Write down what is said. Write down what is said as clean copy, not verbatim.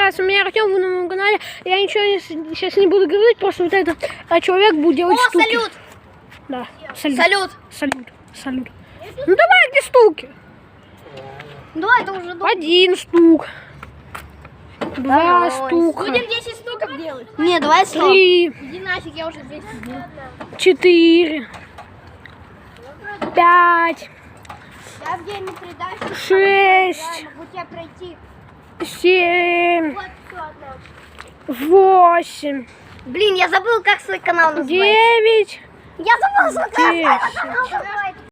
раз у меня Артем в новом канале. Я ничего сейчас не буду говорить, просто вот этот человек будет делать штуки. Салют! Да, салют. Салют! Салют. Салют. Ну давай, где стуки? Да, это уже дома. 1 стук. 2 стука. Будем 10 стуков делать. Не, давай 100. 3, Иди нафиг, я уже 200 сделал. 4, 5, Я в день не придашь. 6, Я могу тебя пройти. 7, Вот, все, отлично. 8, Блин, я забыл, как свой канал называется. 9, Я забыл свой канал. 10. Давай,